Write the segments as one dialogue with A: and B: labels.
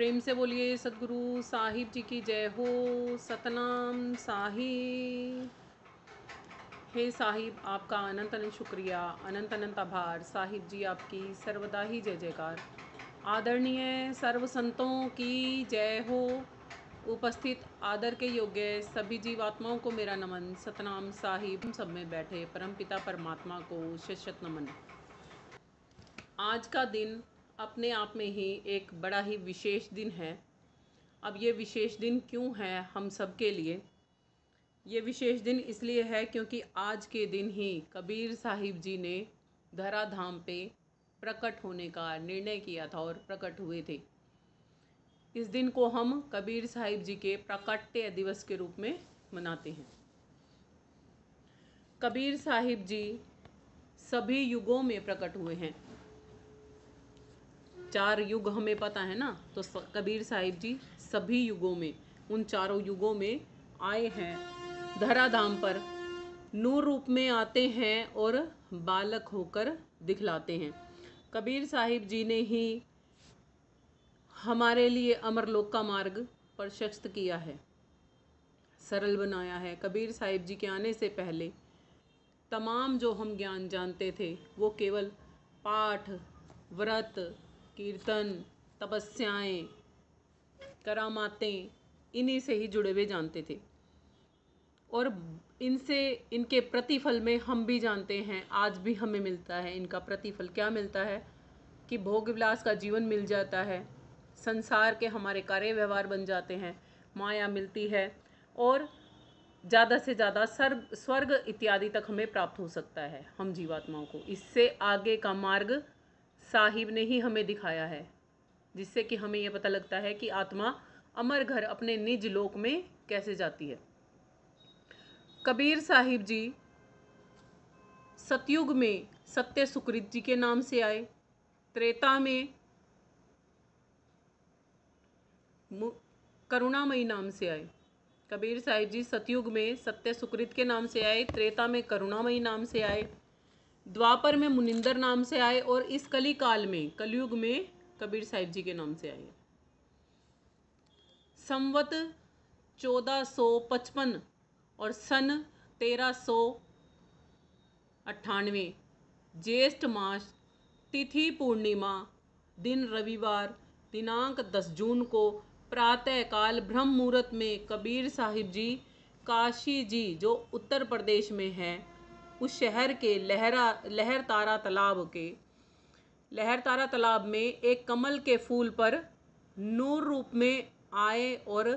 A: प्रेम से बोलिए सदगुरु साहिब जी की जय हो। सतनाम साहिब। हे साहिब, आपका अनंत अनंत शुक्रिया, अनंत अनंत आभार। साहिब जी आपकी सर्वदा ही जय जयकार। आदरणीय सर्व संतों की जय हो। उपस्थित आदर के योग्य सभी जीवात्माओं को मेरा नमन। सतनाम साहिब। हम सब में बैठे परमपिता परमात्मा को शत शत नमन। आज का दिन अपने आप में ही एक बड़ा ही विशेष दिन है। अब ये विशेष दिन क्यों है हम सब के लिए? ये विशेष दिन इसलिए है क्योंकि आज के दिन ही कबीर साहिब जी ने धरा धाम पे प्रकट होने का निर्णय किया था और प्रकट हुए थे। इस दिन को हम कबीर साहिब जी के प्राकट्य दिवस के रूप में मनाते हैं। कबीर साहिब जी सभी युगों में प्रकट हुए हैं। 4 युग हमें पता है ना, तो कबीर साहिब जी सभी युगों में, उन चारों युगों में आए हैं। धराधाम पर नूर रूप में आते हैं और बालक होकर दिखलाते हैं। कबीर साहिब जी ने ही हमारे लिए अमरलोक का मार्ग प्रशस्त किया है, सरल बनाया है। कबीर साहिब जी के आने से पहले तमाम जो हम ज्ञान जानते थे वो केवल पाठ, व्रत, कीर्तन, तपस्याएं, करामातें, इन्हीं से ही जुड़े हुए जानते थे। और इनसे, इनके प्रतिफल में हम भी जानते हैं, आज भी हमें मिलता है। इनका प्रतिफल क्या मिलता है कि भोग विलास का जीवन मिल जाता है, संसार के हमारे कार्य व्यवहार बन जाते हैं, माया मिलती है और ज़्यादा से ज़्यादा स्वर्ग इत्यादि तक हमें प्राप्त हो सकता है हम जीवात्माओं को। इससे आगे का मार्ग साहिब ने ही हमें दिखाया है, जिससे कि हमें यह पता लगता है कि आत्मा अमर घर अपने निज लोक में कैसे जाती है। कबीर साहिब जी सतयुग में सत्य सुकृत जी के नाम से आए, त्रेता में करुणामयी नाम से आए। कबीर साहिब जी सतयुग में सत्य सुकृत के नाम से आए, त्रेता में करुणामयी नाम से आए, द्वापर में मुनिंदर नाम से आए और इस कली काल में, कलयुग में कबीर साहिब जी के नाम से आए। संवत 1455 और सन 1398 ज्येष्ठ मास, तिथि पूर्णिमा, दिन रविवार, दिनांक 10 जून को प्रातःकाल ब्रह्म मुहूर्त में कबीर साहिब जी काशी जी, जो उत्तर प्रदेश में है, उस शहर के लहर तारा तालाब में एक कमल के फूल पर नूर रूप में आए और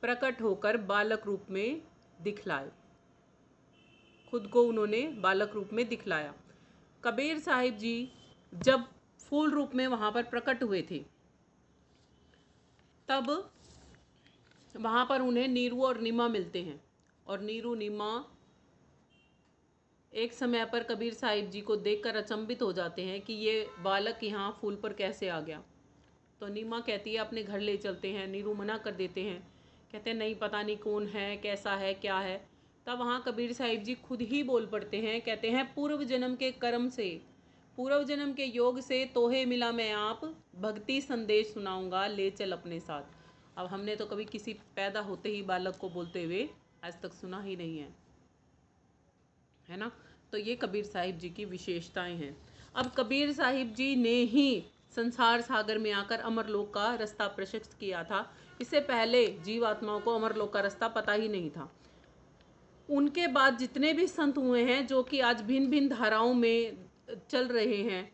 A: प्रकट होकर बालक रूप में दिखलाए। खुद को उन्होंने बालक रूप में दिखलाया। कबीर साहिब जी जब फूल रूप में वहाँ पर प्रकट हुए थे, तब वहाँ पर उन्हें नीरू और नीमा मिलते हैं। और नीरू नीमा एक समय पर कबीर साहिब जी को देखकर अचंभित हो जाते हैं कि ये बालक यहाँ फूल पर कैसे आ गया। तो नीमा कहती है अपने घर ले चलते हैं। नीरू मना कर देते हैं, कहते हैं नहीं, पता नहीं कौन है, कैसा है, क्या है। तब वहाँ कबीर साहिब जी खुद ही बोल पड़ते हैं, कहते हैं पूर्व जन्म के कर्म से, पूर्व जन्म के योग से तोहे मिला मैं आप, भक्ति संदेश सुनाऊंगा ले चल अपने साथ। अब हमने तो कभी किसी पैदा होते ही बालक को बोलते हुए आज तक सुना ही नहीं है ना। तो ये कबीर साहिब जी की विशेषताएं हैं। अब कबीर साहिब जी ने ही संसार सागर में आकर अमरलोक का रास्ता प्रशस्त किया था। इससे पहले जीवात्माओं को अमरलोक का रास्ता पता ही नहीं था। उनके बाद जितने भी संत हुए हैं, जो कि आज भिन्न भिन्न धाराओं में चल रहे हैं,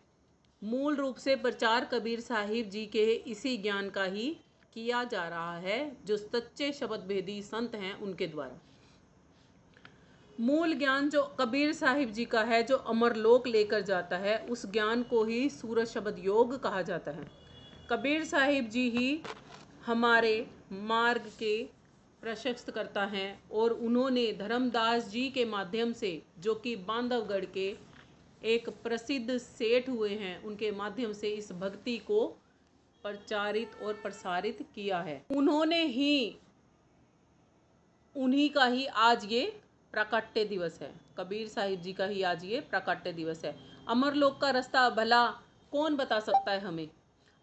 A: मूल रूप से प्रचार कबीर साहिब जी के इसी ज्ञान का ही किया जा रहा है, जो सच्चे शब्द भेदी संत हैं उनके द्वारा। मूल ज्ञान जो कबीर साहिब जी का है, जो अमरलोक लेकर जाता है, उस ज्ञान को ही सूरज शब्द योग कहा जाता है। कबीर साहिब जी ही हमारे मार्ग के प्रशस्त करता है और उन्होंने धर्मदास जी के माध्यम से, जो कि बांधवगढ़ के एक प्रसिद्ध सेठ हुए हैं, उनके माध्यम से इस भक्ति को प्रचारित और प्रसारित किया है। उन्हीं का ही आज ये प्राकट्य दिवस है। कबीर साहिब जी का ही आज ये प्राकट्य दिवस है। अमरलोक का रास्ता भला कौन बता सकता है हमें?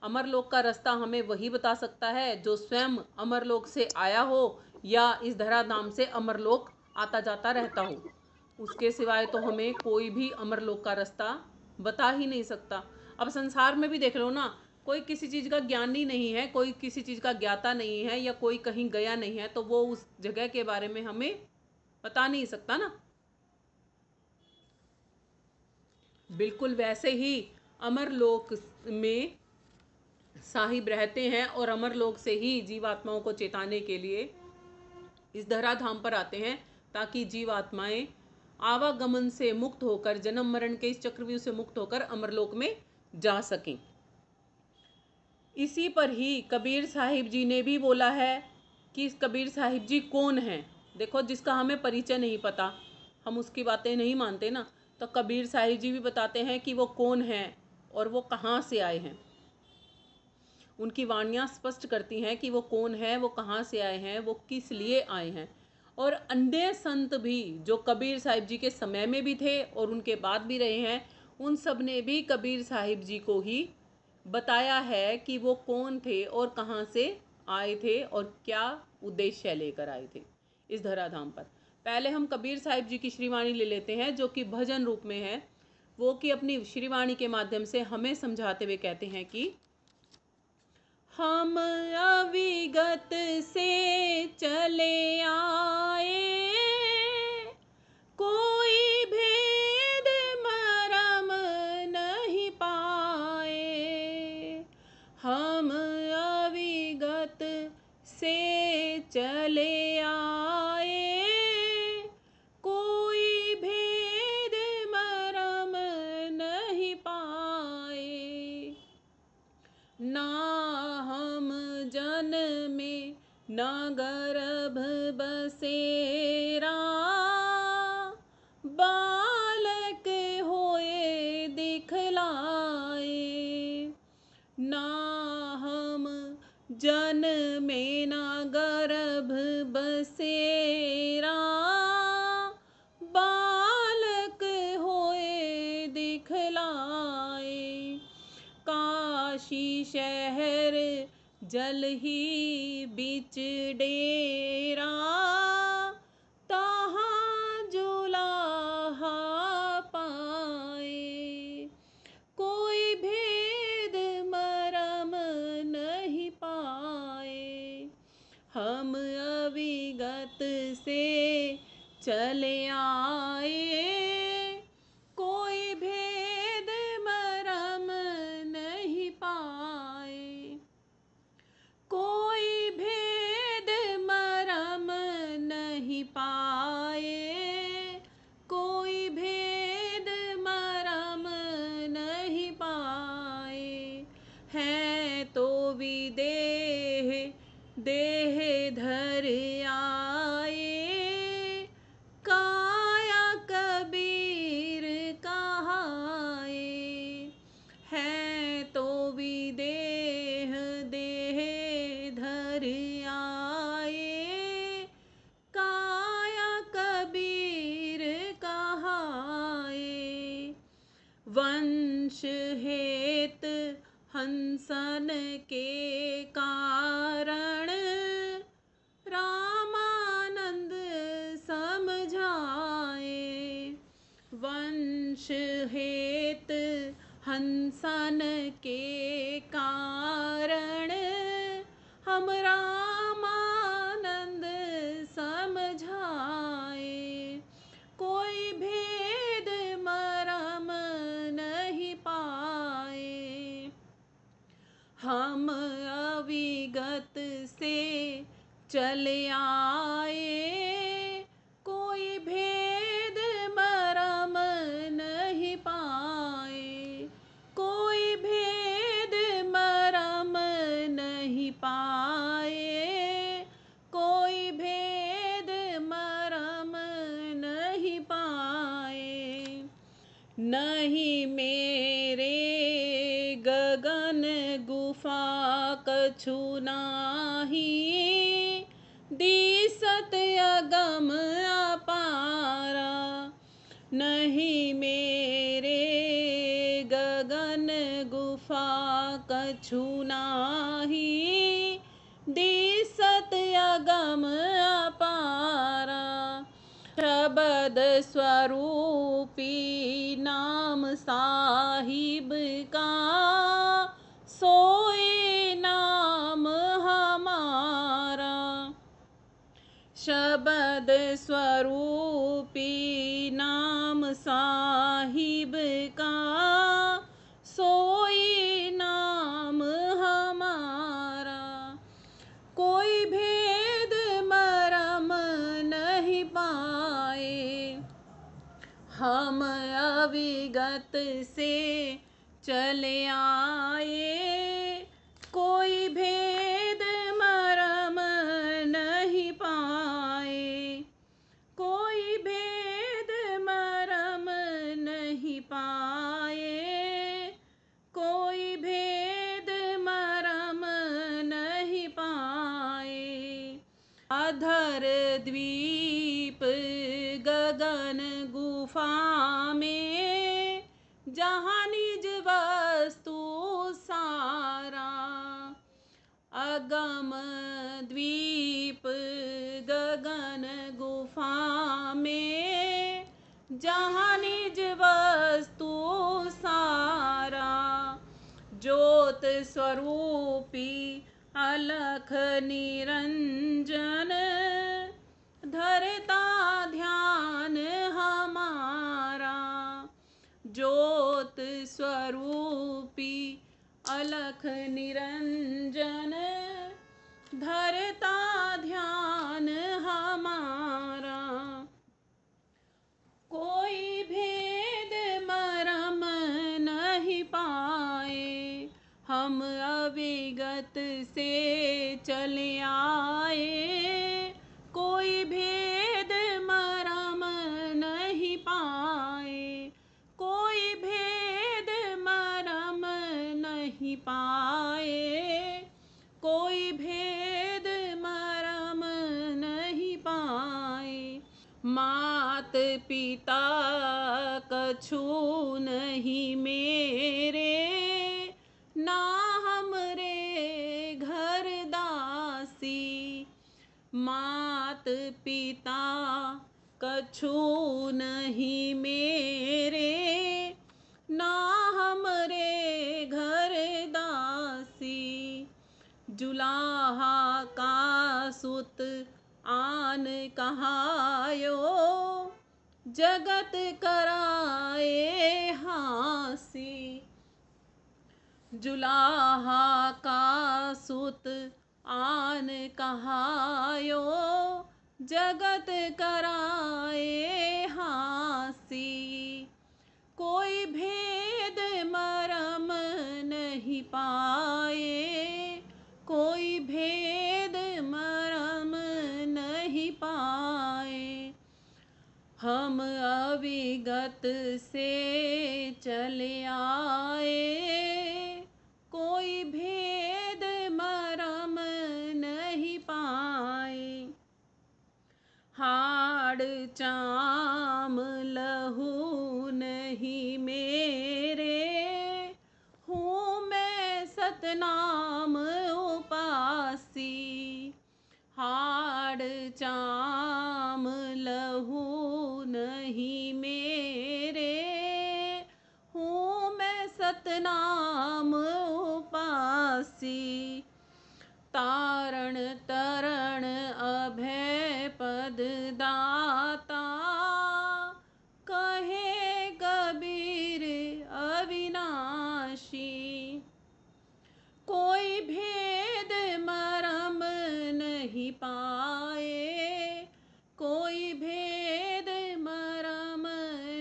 A: अमरलोक का रास्ता हमें वही बता सकता है जो स्वयं अमरलोक से आया हो या इस धराधाम से अमरलोक आता जाता रहता हो। उसके सिवाय तो हमें कोई भी अमरलोक का रास्ता बता ही नहीं सकता। अब संसार में भी देख लो ना, कोई किसी चीज़ का ज्ञानी नहीं है, कोई किसी चीज़ का ज्ञाता नहीं है, या कोई कहीं गया नहीं है, तो वो उस जगह के बारे में हमें बता नहीं सकता ना। बिल्कुल वैसे ही अमरलोक में साहिब रहते हैं और अमरलोक से ही जीवात्माओं को चेताने के लिए इस धराधाम पर आते हैं, ताकि जीवात्माएं आवागमन से मुक्त होकर, जन्म मरण के इस चक्रव्यूह से मुक्त होकर अमरलोक में जा सकें। इसी पर ही कबीर साहिब जी ने भी बोला है कि कबीर साहिब जी कौन हैं। देखो, जिसका हमें परिचय नहीं पता, हम उसकी बातें नहीं मानते ना, तो कबीर साहिब जी भी बताते हैं कि वो कौन हैं और वो कहाँ से आए हैं। उनकी वाणियाँ स्पष्ट करती हैं कि वो कौन है, वो कहाँ से आए हैं, वो किस लिए आए हैं। और अन्य संत भी जो कबीर साहिब जी के समय में भी थे और उनके बाद भी रहे हैं, उन सब ने भी कबीर साहिब जी को ही बताया है कि वो कौन थे और कहाँ से आए थे और क्या उद्देश्य लेकर आए थे इस धराधाम पर। पहले हम कबीर साहिब जी की श्रीवाणी ले लेते हैं, जो कि भजन रूप में है। वो कि अपनी श्रीवाणी के माध्यम से हमें समझाते हुए कहते हैं कि हम अविगत से चले आए, कोई भेद मरम नहीं पाए। हम अविगत से चले आए, कोई भेद मरम नहीं पाए। ना हम जन्मे ना गर्भ बसेरा, बालक होए दिखलाए। ना हम जन्मे ना गर्भ बसेरा, बालक होए दिखलाए। काशी शहर जल ही बीच डेरा, तहाँ जुलाहा पाए। कोई भेद मरम नहीं पाए। हम अविगत से चले आए, कोई भेद मरम नहीं पाए। कोई भेद मरम नहीं पाए। कोई भेद मरम नहीं पाए। हैं तो विदेह देह धर आए, काया कबीर कहाए। हैं तो विदेह देह धर आए, काया कबीर कहाए। वंश हेत हंसन के कारण, रामानंद समझाए। वंश हेत हंसन के कारण, हम रामानंद समझाए। कोई भेद मरम नहीं पाए। हम अविगत से चले आए, कोई भेद मरम नहीं पाए। कोई भेद मरम नहीं पाए। कोई भेद मरम नहीं पाए। नहीं मेरे गगन गुफा कछु नाही, दिसत अगम अपारा। नहीं मेरे गगन गुफा गुफा कछु नाही, दिसत अगम अपारा। शब्द स्वरूपी नाम साहिब का, सोए नाम हमारा। शब्द स्वरूपी नाम साहिब का, सोए नाम हमारा। कोई भेद मरम नहीं पाए, हम अविगत से चले आए। कोई भेद मरम नहीं पाए, कोई भेद मरम नहीं पाए, कोई भेद मरम नहीं पाए। अधर द्वीप गगन गुफा में, जहाँ निज वस्तु सारा। अगम द्वीप गगन गुफा में, जहाँ निज वस्तु सारा। ज्योत स्वरूपी अलख निरंजन, धरता ध्यान हमारा। ज्योत स्वरूपी अलख निरंजन, धरता ध्यान हमारा। कोई भेद मरम नहीं पाए, हम अविगत से चले आए। कोई भेद मरम नहीं पाए, कोई भेद मरम नहीं पाए, कोई भेद मरम नहीं पाए। मात पिता कछु नहीं मेरे, ना हमरे घर दासी। मात पिता कछु नहीं मेरे, ना हमरे घर दासी। जुलाहा का सुत आन कहायो, जगत कराए हासी। जुलाहा का सुत आन कहायो, जगत कराए हासी। कोई भेद मरम नहीं पाए, कोई भेद मरम नहीं पाए। हम अविगत से चले आए, कोई भेद मरम नहीं पाए। हाड़ चाम लहू नहीं मेरे, हूँ मैं सतनाम उपासी। हाड़ चाम लहू नहीं मेरे, हूँ मैं सतनाम उपासी। तारण तरण अभय पद दाता, कहे कबीर अविनाशी। कोई भेद मरम नहीं पाए, कोई भेद मरम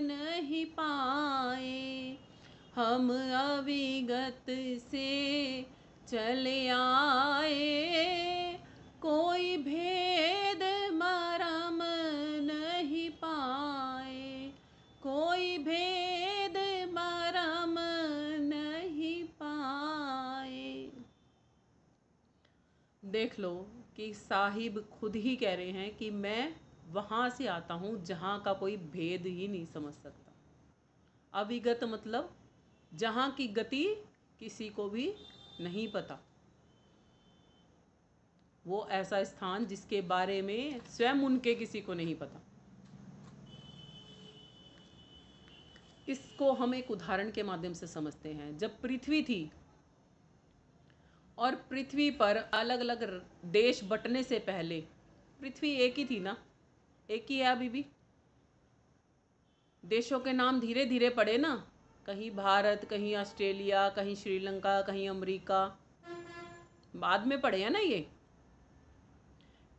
A: नहीं पाए। हम अविगत से चले आए, कोई भेद मरम नहीं पाए, कोई भेद मरम नहीं पाए। देख लो कि साहिब खुद ही कह रहे हैं कि मैं वहाँ से आता हूँ जहाँ का कोई भेद ही नहीं समझ सकता। अविगत मतलब जहाँ की गति किसी को भी नहीं पता। वो ऐसा स्थान जिसके बारे में स्वयं उनके किसी को नहीं पता। इसको हम एक उदाहरण के माध्यम से समझते हैं। जब पृथ्वी थी और पृथ्वी पर अलग अलग देश बंटने से पहले पृथ्वी एक ही थी ना, एक ही है अभी भी। देशों के नाम धीरे धीरे पड़े ना, कहीं भारत, कहीं ऑस्ट्रेलिया, कहीं श्रीलंका, कहीं अमेरिका, बाद में पड़े हैं ना। ये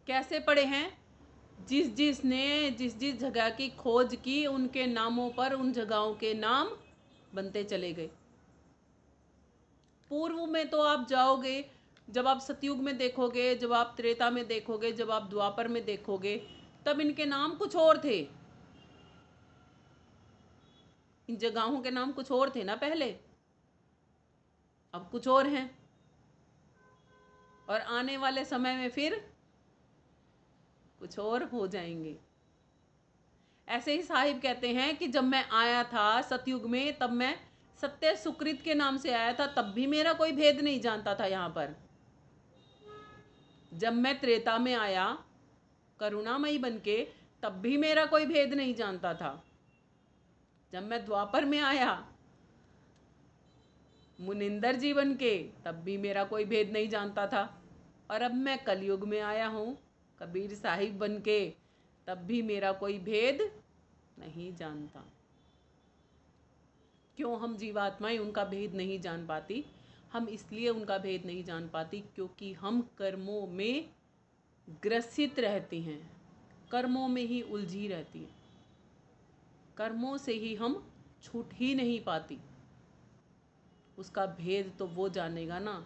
A: कैसे पड़े हैं? जिस जिस जगह की खोज की, उनके नामों पर उन जगहों के नाम बनते चले गए। पूर्व में तो आप जाओगे, जब आप सतयुग में देखोगे, जब आप त्रेता में देखोगे, जब आप द्वापर में देखोगे, तब इनके नाम कुछ और थे। इन जगहों के नाम कुछ और थे ना पहले, अब कुछ और हैं। और आने वाले समय में फिर कुछ और हो जाएंगे। ऐसे ही साहिब कहते हैं कि जब मैं आया था सतयुग में, तब मैं सत्य सुकृत के नाम से आया था, तब भी मेरा कोई भेद नहीं जानता था यहाँ पर। जब मैं त्रेता में आया करुणामयी बनके, तब भी मेरा कोई भेद नहीं जानता था। जब मैं द्वापर में आया मुनिंदर जी बनके, तब भी मेरा कोई भेद नहीं जानता था। और अब मैं कलयुग में आया हूँ कबीर साहिब बनके, तब भी मेरा कोई भेद नहीं जानता। क्यों हम जीवात्माएं उनका भेद नहीं जान पाती? हम इसलिए उनका भेद नहीं जान पाती क्योंकि हम कर्मों में ग्रसित रहती हैं, कर्मों में ही उलझी रहती हैं। कर्मों से ही हम छूट ही नहीं पाती। उसका भेद तो वो जानेगा ना,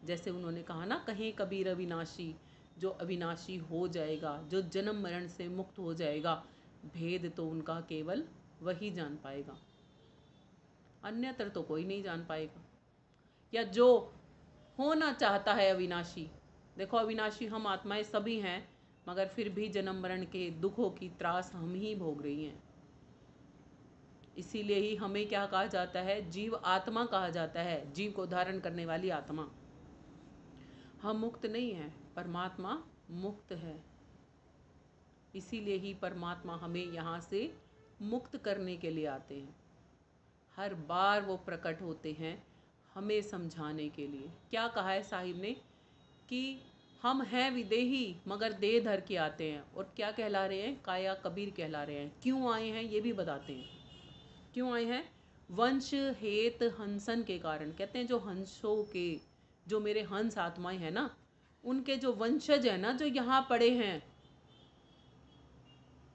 A: जैसे उन्होंने कहा ना, कहीं कबीर अविनाशी, जो अविनाशी हो जाएगा, जो जन्म मरण से मुक्त हो जाएगा, भेद तो उनका केवल वही जान पाएगा, अन्यत्र तो कोई नहीं जान पाएगा। या जो होना चाहता है अविनाशी, देखो अविनाशी हम आत्माएं सभी हैं, मगर फिर भी जन्म मरण के दुखों की त्रास हम ही भोग रही हैं। इसीलिए ही हमें क्या कहा जाता है? जीव आत्मा कहा जाता है, जीव को धारण करने वाली आत्मा। हम मुक्त नहीं हैं, परमात्मा मुक्त है। इसीलिए ही परमात्मा हमें यहाँ से मुक्त करने के लिए आते हैं। हर बार वो प्रकट होते हैं हमें समझाने के लिए। क्या कहा है साहिब ने कि हम हैं विदेही मगर देह धर के आते हैं। और क्या कहला रहे हैं? काया कबीर कहला रहे हैं। क्यों आए हैं ये भी बताते हैं। क्यों आए हैं? वंश हेत हंसन के कारण। कहते हैं जो हंसों के, जो मेरे हंस आत्माएं हैं ना, उनके जो वंशज है ना, जो यहाँ पड़े हैं।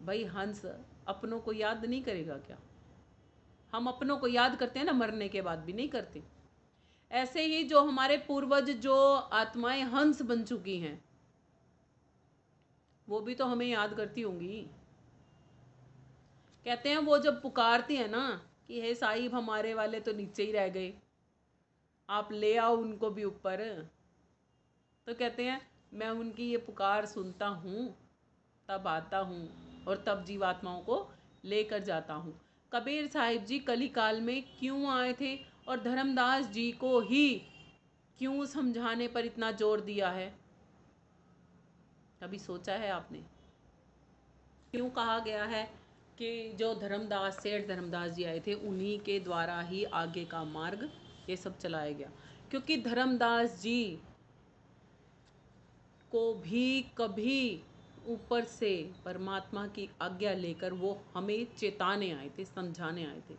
A: भाई हंस अपनों को याद नहीं करेगा क्या? हम अपनों को याद करते हैं ना, मरने के बाद भी नहीं करते। ऐसे ही जो हमारे पूर्वज, जो आत्माएं हंस बन चुकी हैं, वो भी तो हमें याद करती होंगी। कहते हैं वो जब पुकारती है ना कि हे साहिब हमारे वाले तो नीचे ही रह गए, आप ले आओ उनको भी ऊपर, तो कहते हैं मैं उनकी ये पुकार सुनता हूँ, तब आता हूँ और तब जीवात्माओं को लेकर जाता हूँ। कबीर साहिब जी कली काल में क्यों आए थे और धर्मदास जी को ही क्यों समझाने पर इतना जोर दिया है? कभी सोचा है आपने? क्यों कहा गया है कि जो धर्मदास, सेठ धर्मदास जी आए थे, उन्हीं के द्वारा ही आगे का मार्ग ये सब चलाया गया? क्योंकि धर्मदास जी को भी कभी ऊपर से परमात्मा की आज्ञा लेकर वो हमें चेताने आए थे, समझाने आए थे।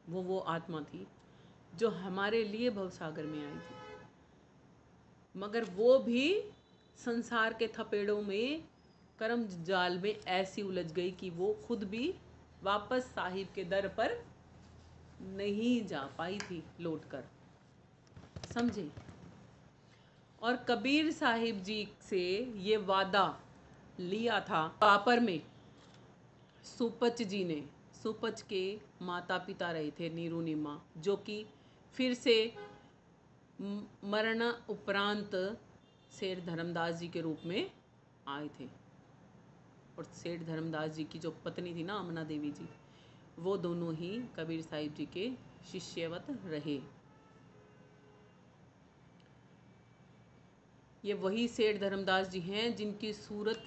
A: वो आत्मा थी जो हमारे लिए भवसागर में आई थी, मगर वो भी संसार के थपेड़ों में, कर्म जाल में ऐसी उलझ गई कि वो खुद भी वापस साहिब के दर पर नहीं जा पाई थी लौटकर। समझे? और कबीर साहिब जी से ये वादा लिया था द्वापर में सुपच जी ने। सुपच के माता पिता रहे थे नीरू नीमा, जो कि फिर से मरण उपरांत सेठ धर्मदास जी के रूप में आए थे। और सेठ धर्मदास जी की जो पत्नी थी ना, अमना देवी जी, वो दोनों ही कबीर साहिब जी के शिष्यवत रहे। ये वही सेठ धर्मदास जी हैं जिनकी सूरत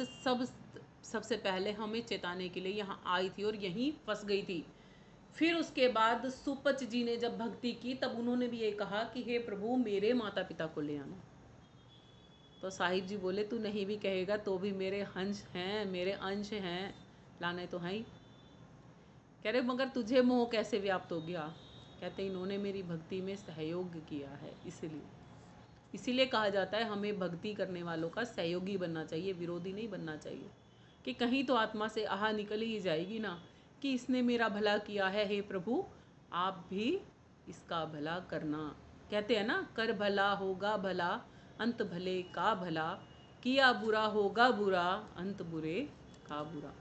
A: सबसे पहले हमें चेताने के लिए यहाँ आई थी और यहीं फंस गई थी। फिर उसके बाद सुपच जी ने जब भक्ति की तब उन्होंने भी ये कहा कि हे प्रभु मेरे माता पिता को ले आना। तो साहिब जी बोले तू नहीं भी कहेगा तो भी मेरे हंस हैं, मेरे अंश हैं, लाने तो हैं ही। कह रहे मगर तुझे मोह कैसे व्याप्त हो गया? कहते इन्होंने मेरी भक्ति में सहयोग किया है, इसीलिए कहा जाता है हमें भक्ति करने वालों का सहयोगी बनना चाहिए, विरोधी नहीं बनना चाहिए। कि कहीं तो आत्मा से आह निकल ही जाएगी ना कि इसने मेरा भला किया है, हे प्रभु आप भी इसका भला करना। कहते हैं ना, कर भला होगा भला, अंत भले का भला, किया बुरा होगा बुरा, अंत बुरे का बुरा।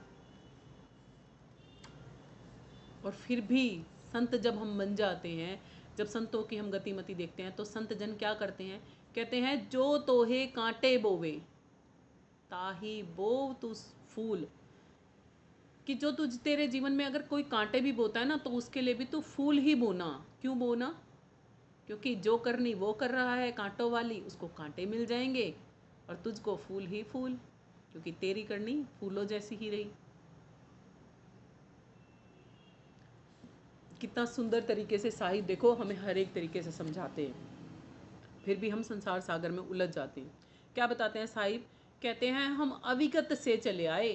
A: और फिर भी संत जब हम बन जाते हैं, जब संतों की हम गतिमति देखते हैं तो संत जन क्या करते हैं? कहते हैं जो तोहे कांटे बोवे ताही बोव तू फूल। कि जो तुझ तेरे जीवन में अगर कोई कांटे भी बोता है ना तो उसके लिए भी तू फूल ही बोना। क्यों बोना? क्योंकि जो करनी वो कर रहा है कांटों वाली, उसको कांटे मिल जाएंगे और तुझको फूल ही फूल, क्योंकि तेरी करनी फूलों जैसी ही रही। कितना सुंदर तरीके से साहिब देखो हमें हर एक तरीके से समझाते हैं, फिर भी हम संसार सागर में उलझ जाते हैं। क्या बताते हैं साहिब? कहते हैं हम अविगत से चले आए,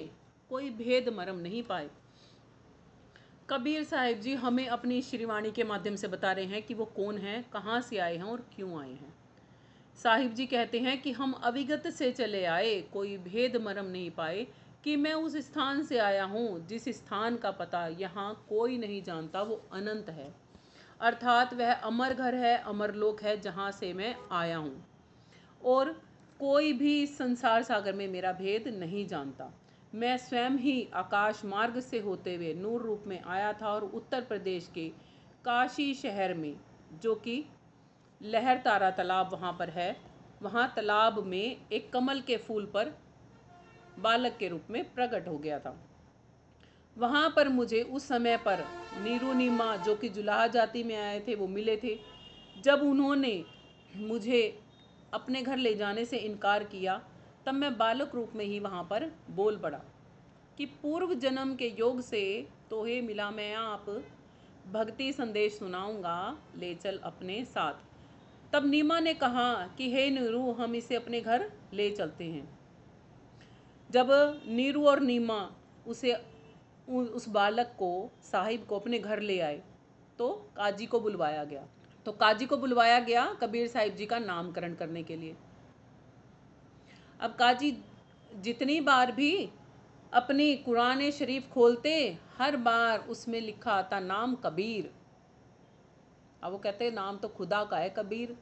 A: कोई भेद मरम नहीं पाए। कबीर साहिब जी हमें अपनी श्रीवाणी के माध्यम से बता रहे हैं कि वो कौन है, कहाँ से आए हैं और क्यों आए हैं। साहिब जी कहते हैं कि हम अविगत से चले आए, कोई भेद मरम नहीं पाए, कि मैं उस स्थान से आया हूँ जिस स्थान का पता यहाँ कोई नहीं जानता, वो अनंत है। अर्थात वह अमर घर है, अमर लोक है जहाँ से मैं आया हूँ। और कोई भी संसार सागर में मेरा भेद नहीं जानता। मैं स्वयं ही आकाश मार्ग से होते हुए नूर रूप में आया था और उत्तर प्रदेश के काशी शहर में, जो कि लहर तारा तालाब वहाँ पर है, वहाँ तालाब में एक कमल के फूल पर बालक के रूप में प्रकट हो गया था। वहाँ पर मुझे उस समय पर नीरू नीमा जो कि जुलाहा जाति में आए थे वो मिले थे। जब उन्होंने मुझे अपने घर ले जाने से इनकार किया तब मैं बालक रूप में ही वहाँ पर बोल पड़ा कि पूर्व जन्म के योग से तोहे मिला मैं आप, भक्ति संदेश सुनाऊंगा ले चल अपने साथ। तब नीमा ने कहा कि हे नीरू हम इसे अपने घर ले चलते हैं। जब नीरू और नीमा उस बालक को साहिब को अपने घर ले आए तो काजी को बुलवाया गया। तो काजी को बुलवाया गया कबीर साहिब जी का नामकरण करने के लिए। अब काजी जितनी बार भी अपनी कुरान शरीफ खोलते हर बार उसमें लिखा आता नाम कबीर। अब वो कहते नाम तो खुदा का है कबीर,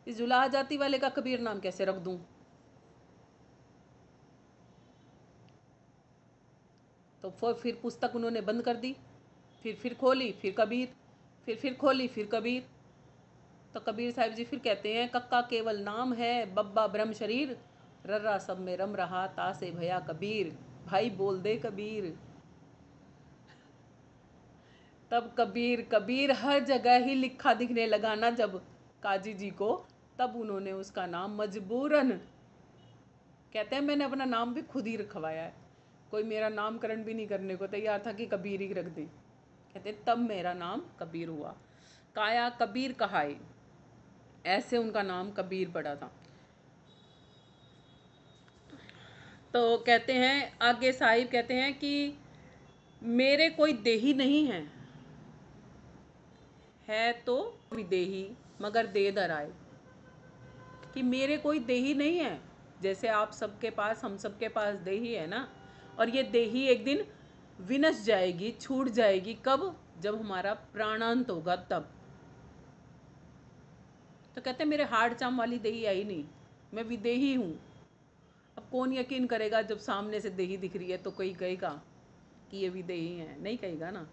A: इस जुलाहा जाति वाले का कबीर नाम कैसे रख दूं? तो फिर पुस्तक उन्होंने बंद कर दी, फिर खोली फिर कबीर, फिर खोली फिर कबीर। तो कबीर साहिब जी फिर कहते हैं कक्का केवल नाम है, बब्बा ब्रह्म शरीर, रर्रा सब में रम रहा, ता से भया कबीर, भाई बोल दे कबीर। तब कबीर कबीर हर जगह ही लिखा दिखने लगा ना जब काजी जी को, तब उन्होंने उसका नाम मजबूरन, कहते हैं मैंने अपना नाम भी खुद ही रखवाया है, कोई मेरा नामकरण भी नहीं करने को तैयार था कि कबीर ही रख दे। कहते तब मेरा नाम कबीर हुआ, काया कबीर कहाए, ऐसे उनका नाम कबीर पड़ा था। तो कहते हैं आगे साहिब कहते हैं कि मेरे कोई देही नहीं है तो विदेही मगर दे दर आए। कि मेरे कोई देही नहीं है, जैसे आप सबके पास हम सबके पास देही है ना, और ये देही एक दिन विनश जाएगी, छूट जाएगी। कब? जब हमारा प्राणांत होगा तब। तो कहते हैं मेरे हाड़ चाम वाली देही आई नहीं, मैं विदेही हूँ। अब कौन यकीन करेगा जब सामने से देही दिख रही है तो कोई कहेगा कि ये विदेही है? नहीं कहेगा ना।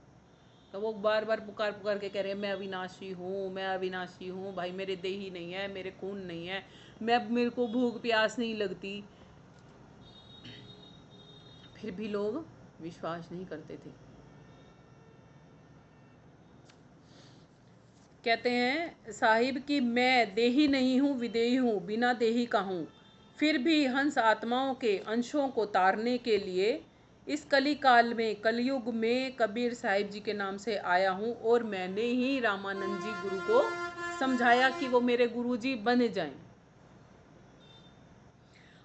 A: तो वो बार बार पुकार पुकार के कह रहे हैं मैं अविनाशी हूँ, मैं अविनाशी हूँ, भाई मेरे देही नहीं है, मेरे खून नहीं है, मेरे को भूख प्यास नहीं लगती। फिर भी लोग विश्वास नहीं करते थे। कहते हैं साहिब कि मैं देही नहीं हूँ विदेही हूँ, बिना देही का हूँ, फिर भी हंस आत्माओं के अंशों को तारने के लिए इस कली काल में, कलयुग में कबीर साहिब जी के नाम से आया हूँ, और मैंने ही रामानंद जी गुरु को समझाया कि वो मेरे गुरु जी बन जाएं।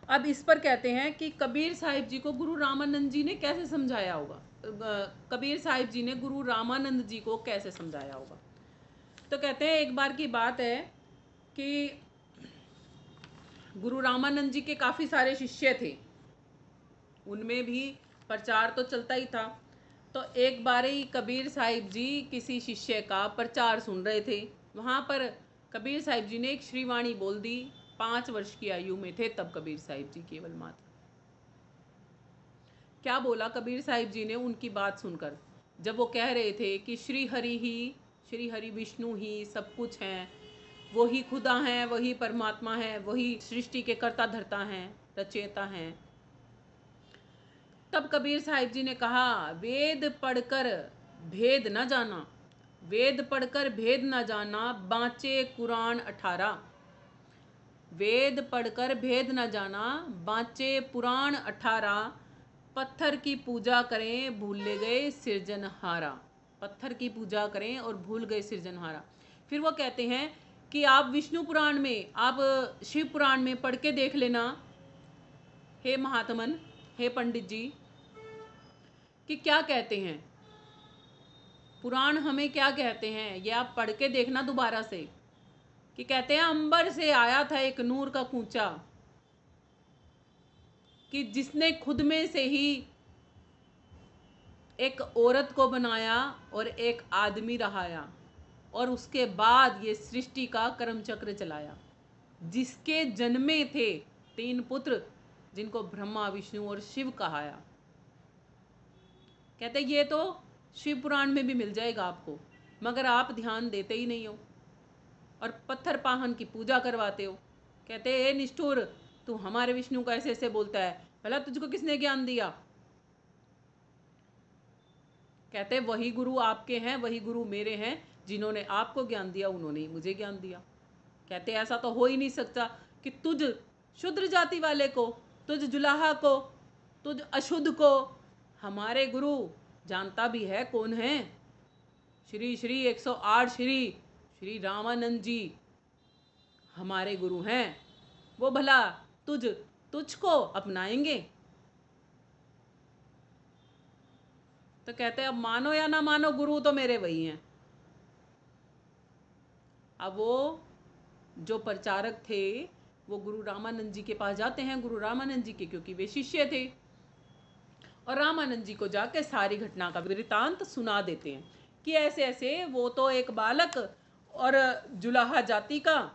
A: अब इस पर कहते हैं कि कबीर साहिब जी को गुरु रामानंद जी ने कैसे समझाया होगा, कबीर साहिब जी ने गुरु रामानंद जी को कैसे समझाया होगा। तो कहते हैं एक बार की बात है कि गुरु रामानंद जी के काफ़ी सारे शिष्य थे, उनमें भी प्रचार तो चलता ही था। तो एक बार ही कबीर साहिब जी किसी शिष्य का प्रचार सुन रहे थे, वहाँ पर कबीर साहिब जी ने एक श्रीवाणी बोल दी। 5 वर्ष की आयु में थे तब कबीर साहिब जी केवल मात्र। क्या बोला कबीर साहिब जी ने उनकी बात सुनकर, जब वो कह रहे थे कि श्री हरि विष्णु ही सब कुछ हैं, वही खुदा हैं, वही परमात्मा है, वही सृष्टि के कर्ता धर्ता हैं, रचयिता हैं। तब कबीर साहिब जी ने कहा, वेद पढ़कर भेद न जाना, वेद पढ़कर भेद न जाना, बाँचे कुरान 18। वेद पढ़कर भेद न जाना, बाँचे पुराण 18। पत्थर की पूजा करें भूल गए सिरजनहारा, पत्थर की पूजा करें और भूल गए सिरजनहारा। फिर वो कहते हैं कि आप विष्णु पुराण में, आप शिव पुराण में पढ़ के देख लेना, हे महात्मन, हे पंडित जी, कि क्या कहते हैं पुराण, हमें क्या कहते हैं, ये आप पढ़ के देखना दोबारा से। कि कहते हैं अंबर से आया था एक नूर का कूंचा, कि जिसने खुद में से ही एक औरत को बनाया और एक आदमी रहाया, और उसके बाद ये सृष्टि का कर्म चक्र चलाया, जिसके जन्मे थे 3 पुत्र, जिनको ब्रह्मा विष्णु और शिव कहाया। कहते ये तो शिव पुराण में भी मिल जाएगा आपको, मगर आप ध्यान देते ही नहीं हो और पत्थर पाहन की पूजा करवाते हो। कहते ए निष्ठुर, तू हमारे विष्णु को ऐसे ऐसे बोलता है, भला तुझको किसने ज्ञान दिया। कहते वही गुरु आपके हैं, वही गुरु मेरे हैं, जिन्होंने आपको ज्ञान दिया उन्होंने ही मुझे ज्ञान दिया। कहते ऐसा तो हो ही नहीं सकता कि तुझ शूद्र जाति वाले को, तुझ जुलाहा को, तुझ अशुद्ध को हमारे गुरु जानता भी है कौन है। श्री श्री 108 श्री रामानंद जी हमारे गुरु हैं, वो भला तुझको अपनाएंगे। तो कहते हैं अब मानो या ना मानो, गुरु तो मेरे वही हैं। अब वो जो प्रचारक थे वो गुरु रामानंद जी के पास जाते हैं, गुरु रामानंद जी के, क्योंकि वे शिष्य थे, और रामानंद जी को जाके सारी घटना का वृतांत सुना देते हैं कि ऐसे ऐसे वो तो एक बालक और जुलाहा जाति का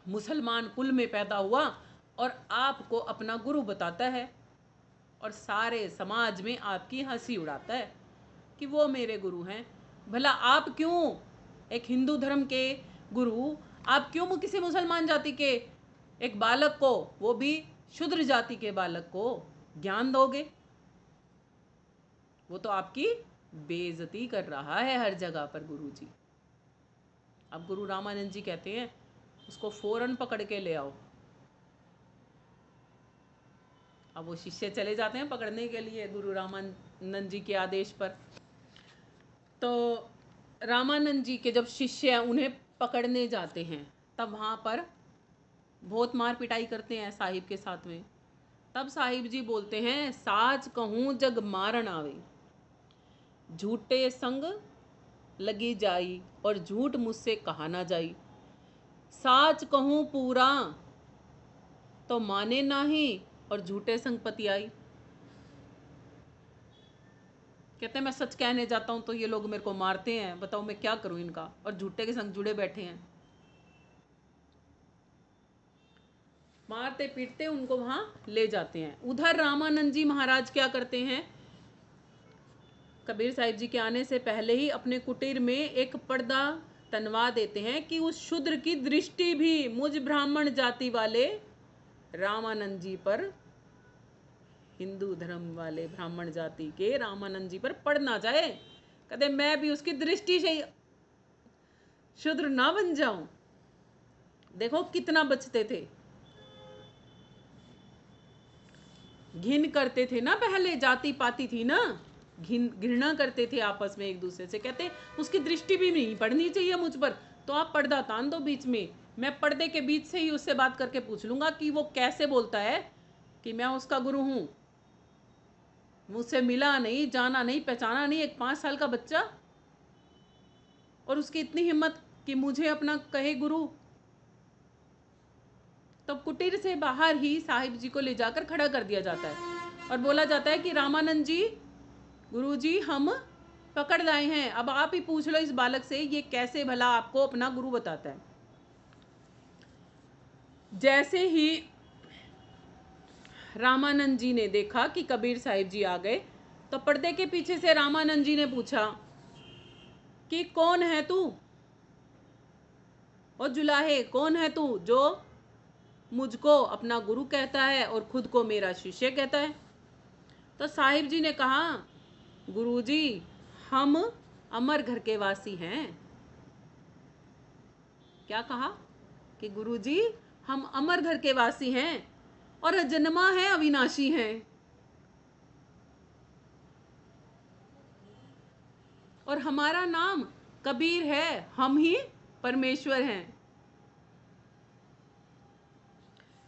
A: मुसलमान कुल में पैदा हुआ और आपको अपना गुरु बताता है, और सारे समाज में आपकी हंसी उड़ाता है कि वो मेरे गुरु हैं। भला आप क्यों एक हिंदू धर्म के गुरु, आप क्यों किसी मुसलमान जाति के एक बालक को, वो भी शूद्र जाति के बालक को ज्ञान दोगे। वो तो आपकी बेइज्जती कर रहा है हर जगह पर गुरु जी। अब गुरु रामानंद जी कहते हैं उसको फौरन पकड़ के ले आओ। अब वो शिष्य चले जाते हैं पकड़ने के लिए गुरु रामानंद जी के आदेश पर। तो रामानंद जी के जब शिष्य उन्हें पकड़ने जाते हैं तब वहाँ पर बहुत मार पिटाई करते हैं साहिब के साथ में। तब साहिब जी बोलते हैं, साच कहूँ जग मारन आवे, झूठे संग लगी जाई, और झूठ मुझसे कहा ना जाई। साच कहूँ पूरा तो माने नाही, और झूठे संग पति आई। कहते हैं मैं सच कहने जाता हूँ तो ये लोग मेरे को मारते हैं, बताओ मैं क्या करूँ इनका, और झूठे के संग जुड़े बैठे हैं। मारते पीटते उनको वहाँ ले जाते हैं। उधर रामानंद जी महाराज क्या करते हैं, कबीर साहिब जी के आने से पहले ही अपने कुटीर में एक पर्दा तनवा देते हैं कि उस शूद्र की दृष्टि भी मुझ ब्राह्मण जाति वाले रामानंद जी पर, हिंदू धर्म वाले ब्राह्मण जाति के रामानंद जी पर पड़ ना जाए। कहते मैं भी उसकी दृष्टि से शूद्र ना बन जाऊं। देखो कितना बचते थे, घिन करते थे ना, पहले जाति पाति थी ना, घृणा करते थे आपस में एक दूसरे से। कहते उसकी दृष्टि भी नहीं पड़नी चाहिए मुझ पर, तो आप पर्दा तान दो बीच में, मैं पर्दे के बीच से ही उससे बात करके पूछ लूंगा कि वो कैसे बोलता है कि मैं उसका गुरु हूं। मुझसे मिला नहीं, जाना नहीं, पहचाना नहीं, एक 5 साल का बच्चा, और उसकी इतनी हिम्मत कि मुझे अपना कहे गुरु। तब कुटीर से बाहर ही साहिब जी को ले जाकर खड़ा कर दिया जाता है और बोला जाता है कि रामानंद जी, गुरु जी हम पकड़ लाए हैं, अब आप ही पूछ लो इस बालक से ये कैसे भला आपको अपना गुरु बताता है। जैसे ही रामानंद जी ने देखा कि कबीर साहिब जी आ गए, तो पर्दे के पीछे से रामानंद जी ने पूछा कि कौन है तू, और जुलाहे कौन है तू जो मुझको अपना गुरु कहता है और खुद को मेरा शिष्य कहता है। तो साहिब जी ने कहा, गुरुजी हम अमर घर के वासी हैं। क्या कहा कि गुरुजी हम अमर घर के वासी हैं और अजन्मा है, अविनाशी हैं, और हमारा नाम कबीर है, हम ही परमेश्वर हैं।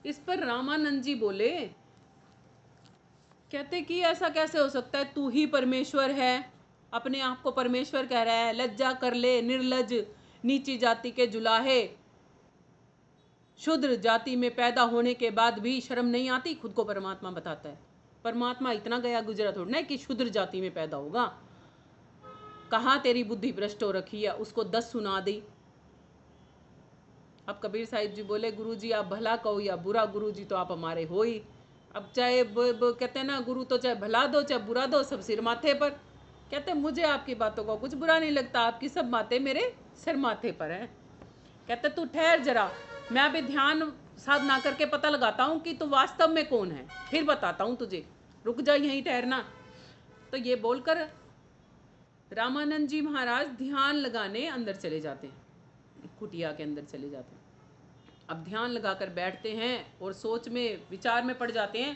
A: इस पर रामानंद जी बोले, कहते कि ऐसा कैसे हो सकता है, तू ही परमेश्वर है, अपने आप को परमेश्वर कह रहा है, लज्जा कर ले निर्लज, नीची जाति के जुलाहे, शूद्र जाति में पैदा होने के बाद भी शर्म नहीं आती, खुद को परमात्मा बताता है। परमात्मा इतना गया गुजरा थोड़ा ना कि शूद्र जाति में पैदा होगा। कहाँ तेरी बुद्धि भ्रष्ट हो रखी है, उसको 10 सुना दी। अब कबीर साहिब जी बोले, गुरुजी आप भला कहो या बुरा, गुरुजी तो आप हमारे हो ही। अब चाहे कहते हैं ना, गुरु तो चाहे भला दो चाहे बुरा दो, सब सिर माथे पर। कहते मुझे आपकी बातों का कुछ बुरा नहीं लगता, आपकी सब बातें मेरे सिर माथे पर हैं। कहते तू ठहर जरा, मैं अभी ध्यान साधना करके पता लगाता हूँ कि तू वास्तव में कौन है, फिर बताता हूँ तुझे, रुक जा यहीं ठहरना। तो ये बोलकर रामानंद जी महाराज ध्यान लगाने अंदर चले जाते हैं, कुटिया के अंदर चले जाते हैं। अब ध्यान लगाकर बैठते हैं और सोच में विचार में पड़ जाते हैं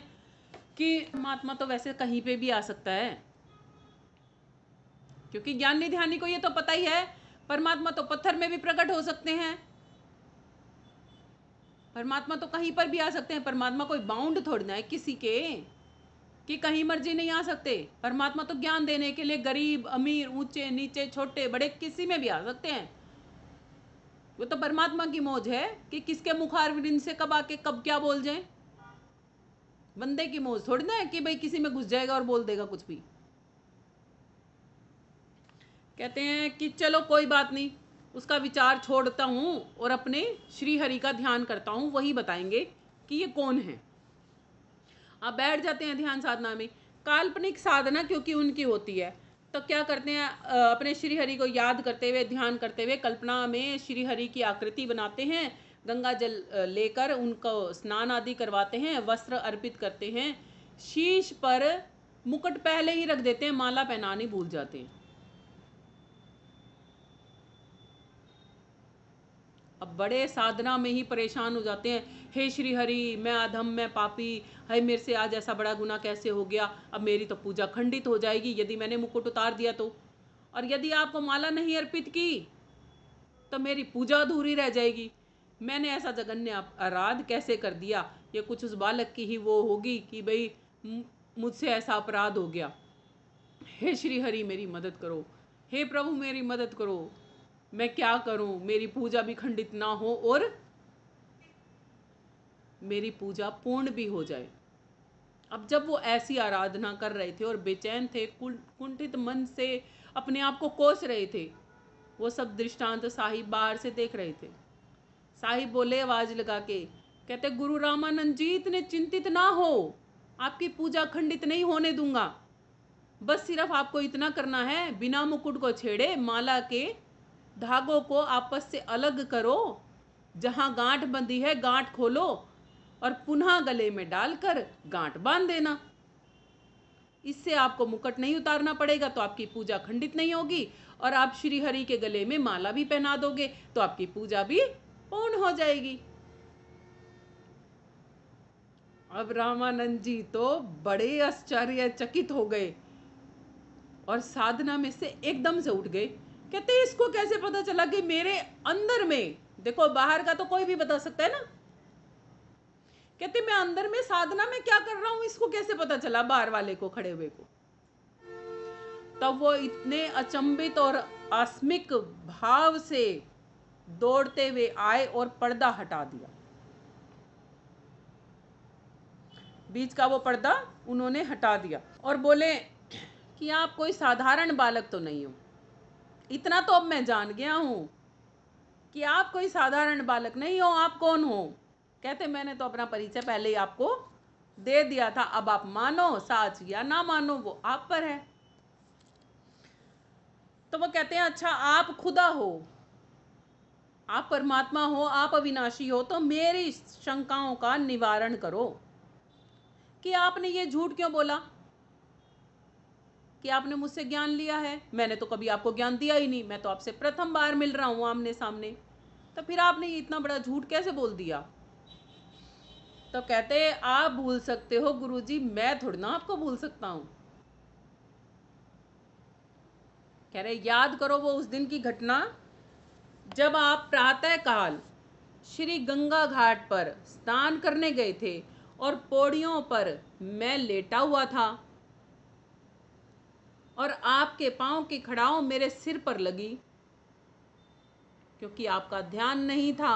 A: कि परमात्मा तो वैसे कहीं पे भी आ सकता है, क्योंकि ज्ञानी ध्यानी को ये तो पता ही है परमात्मा तो पत्थर में भी प्रकट हो सकते हैं, परमात्मा तो कहीं पर भी आ सकते हैं। परमात्मा कोई बाउंड थोड़ी ना है किसी के कि कहीं मर्जी नहीं आ सकते। परमात्मा तो ज्ञान देने के लिए गरीब अमीर, ऊंचे नीचे, छोटे बड़े, किसी में भी आ सकते हैं। वो तो परमात्मा की मौज है कि किसके मुखारविंद से कब आके कब क्या बोल जाए। बंदे की मौज थोड़ी ना है कि भाई किसी में घुस जाएगा और बोल देगा कुछ भी। कहते हैं कि चलो कोई बात नहीं, उसका विचार छोड़ता हूं और अपने श्री हरि का ध्यान करता हूं, वही बताएंगे कि ये कौन है। आप बैठ जाते हैं ध्यान साधना में। काल्पनिक साधना क्योंकि उनकी होती है, तो क्या करते हैं, अपने श्री हरि को याद करते हुए, ध्यान करते हुए कल्पना में श्री हरि की आकृति बनाते हैं, गंगा जल लेकर उनको स्नान आदि करवाते हैं, वस्त्र अर्पित करते हैं, शीश पर मुकुट पहले ही रख देते हैं, माला पहनानी भूल जाते हैं। अब बड़े साधना में ही परेशान हो जाते हैं, हे श्री हरि मैं अधम, मैं पापी, है मेरे से आज ऐसा बड़ा गुनाह कैसे हो गया, अब मेरी तो पूजा खंडित हो जाएगी यदि मैंने मुकुट उतार दिया तो, और यदि आपको माला नहीं अर्पित की तो मेरी पूजा अधूरी रह जाएगी, मैंने ऐसा जघन्य अपराध कैसे कर दिया, ये कुछ उस बालक की ही वो होगी कि भाई मुझसे ऐसा अपराध हो गया। हे श्री हरि मेरी मदद करो, हे प्रभु मेरी मदद करो, मैं क्या करूं, मेरी पूजा भी खंडित ना हो और मेरी पूजा पूर्ण भी हो जाए। अब जब वो ऐसी आराधना कर रहे थे और बेचैन थे, कुंठित मन से अपने आप को कोस रहे थे, वो सब दृष्टांत साहिब बाहर से देख रहे थे। साहिब बोले आवाज लगा के, कहते गुरु रामानंद जी इतने चिंतित ना हो, आपकी पूजा खंडित नहीं होने दूंगा, बस सिर्फ आपको इतना करना है, बिना मुकुट को छेड़े माला के धागों को आपस से अलग करो, जहां गांठ बंधी है गांठ खोलो और पुनः गले में डालकर गांठ बांध देना। इससे आपको मुकुट नहीं उतारना पड़ेगा तो आपकी पूजा खंडित नहीं होगी, और आप श्री हरि के गले में माला भी पहना दोगे तो आपकी पूजा भी पूर्ण हो जाएगी। अब रामानंद जी तो बड़े आश्चर्यचकित हो गए और साधना में से एकदम से उठ गए। कहते इसको कैसे पता चला कि मेरे अंदर में, देखो बाहर का तो कोई भी बता सकता है ना, कहते मैं अंदर में साधना में क्या कर रहा हूं इसको कैसे पता चला बाहर वाले को, खड़े हुए को। तब वो इतने अचंभित और आस्मिक भाव से दौड़ते हुए आए और पर्दा हटा दिया, बीच का वो पर्दा उन्होंने हटा दिया और बोले कि आप कोई साधारण बालक तो नहीं हो। इतना तो अब मैं जान गया हूं कि आप कोई साधारण बालक नहीं हो। आप कौन हो? कहते मैंने तो अपना परिचय पहले ही आपको दे दिया था, अब आप मानो साच या ना मानो वो आप पर है। तो वो कहते हैं अच्छा आप खुदा हो, आप परमात्मा हो, आप अविनाशी हो, तो मेरी शंकाओं का निवारण करो कि आपने ये झूठ क्यों बोला कि आपने मुझसे ज्ञान लिया है। मैंने तो कभी आपको ज्ञान दिया ही नहीं, मैं तो आपसे प्रथम बार मिल रहा हूं आमने सामने, तो फिर आपने ये इतना बड़ा झूठ कैसे बोल दिया? तो कहते आप भूल सकते हो गुरुजी, मैं थोड़ी ना आपको भूल सकता हूं। कह रहे याद करो वो उस दिन की घटना जब आप प्रातः काल श्री गंगा घाट पर स्नान करने गए थे और पौड़ियों पर मैं लेटा हुआ था और आपके पांव की खड़ाओं मेरे सिर पर लगी, क्योंकि आपका ध्यान नहीं था।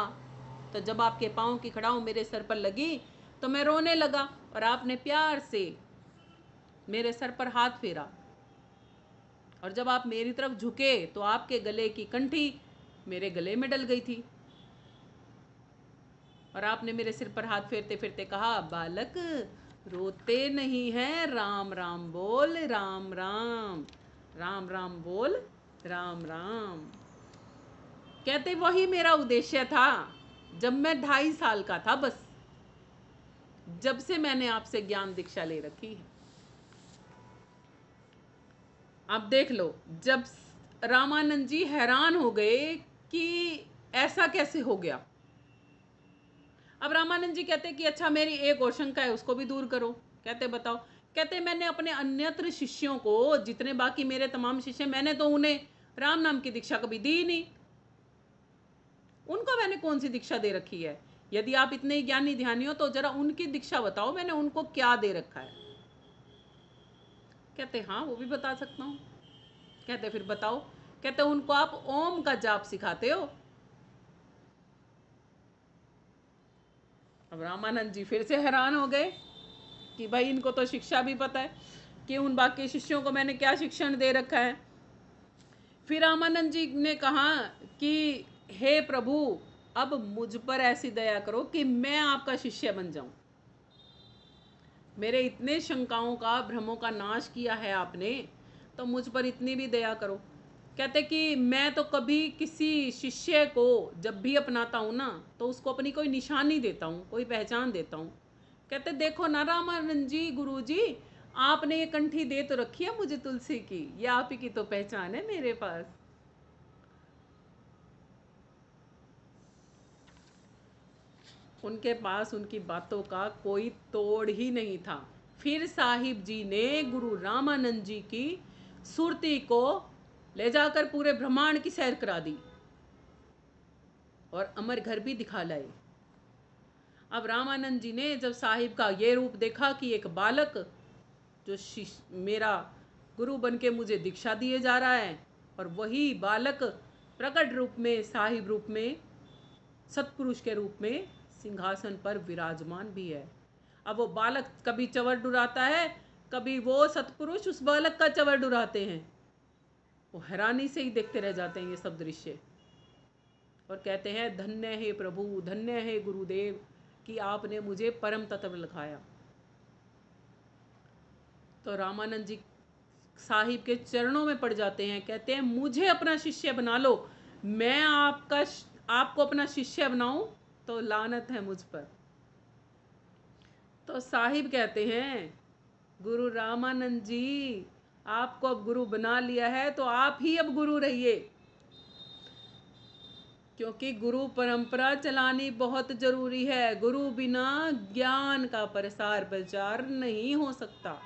A: तो जब आपके पांव की खड़ाओं मेरे सर पर लगी तो मैं रोने लगा और आपने प्यार से मेरे सर पर हाथ फेरा, और जब आप मेरी तरफ झुके तो आपके गले की कंठी मेरे गले में डल गई थी और आपने मेरे सिर पर हाथ फेरते फेरते कहा बालक रोते नहीं हैं, राम राम बोल, राम राम, राम राम बोल, राम राम। कहते वही मेरा उद्देश्य था जब मैं 2.5 साल का था, बस जब से मैंने आपसे ज्ञान दीक्षा ले रखी है। अब देख लो, जब रामानंद जी हैरान हो गए कि ऐसा कैसे हो गया। अब रामानंद जी कहते कि अच्छा मेरी एक और शंका है, उसको भी दूर करो। कहते बताओ। कहते मैंने अपने अन्यत्र शिष्यों को, जितने बाकी मेरे तमाम शिष्य, मैंने तो उन्हें राम नाम की दीक्षा कभी दी ही नहीं। उनको मैंने कौन सी दीक्षा दे रखी है? यदि आप इतने ही ज्ञानी ध्यानी हो तो जरा उनकी दीक्षा बताओ, मैंने उनको क्या दे रखा है। कहते हाँ वो भी बता सकता हूँ। कहते फिर बताओ। कहते उनको आप ओम का जाप सिखाते हो। अब रामानंद जी फिर से हैरान हो गए कि भाई इनको तो शिक्षा भी पता है कि उन बाकी शिष्यों को मैंने क्या शिक्षण दे रखा है। फिर रामानंद जी ने कहा कि हे प्रभु अब मुझ पर ऐसी दया करो कि मैं आपका शिष्य बन जाऊं। मेरे इतने शंकाओं का, भ्रमों का नाश किया है आपने, तो मुझ पर इतनी भी दया करो। कहते कि मैं तो कभी किसी शिष्य को जब भी अपनाता हूँ ना, तो उसको अपनी कोई निशानी देता हूँ, कोई पहचान देता हूँ। कहते देखो ना रामानंद जी, गुरु जी, आपने ये कंठी दे तो रखी है मुझे तुलसी की, ये आप ही की तो पहचान है मेरे पास। उनके पास उनकी बातों का कोई तोड़ ही नहीं था। फिर साहिब जी ने गुरु रामानंद जी की सुरती को ले जाकर पूरे ब्रह्मांड की सैर करा दी और अमर घर भी दिखा लाए। अब रामानंद जी ने जब साहिब का ये रूप देखा कि एक बालक जो मेरा गुरु बन के मुझे दीक्षा दिए जा रहा है, और वही बालक प्रकट रूप में, साहिब रूप में, सत्पुरुष के रूप में सिंहासन पर विराजमान भी है। अब वो बालक कभी चवर डुराता है, कभी वो सत्पुरुष उस बालक का चवर डुराते हैं। वो हैरानी से ही देखते रह जाते हैं ये सब दृश्य और कहते हैं धन्य है प्रभु, धन्य है गुरुदेव कि आपने मुझे परम तत्व लिखाया। तो रामानंद जी साहिब के चरणों में पड़ जाते हैं, कहते हैं मुझे अपना शिष्य बना लो, मैं आपको अपना शिष्य बनाऊं तो लानत है मुझ पर। तो साहिब कहते हैं गुरु रामानंद जी, आपको अब गुरु बना लिया है तो आप ही अब गुरु रहिए, क्योंकि गुरु परंपरा चलानी बहुत जरूरी है। गुरु बिना ज्ञान का प्रसार प्रचार नहीं हो सकता।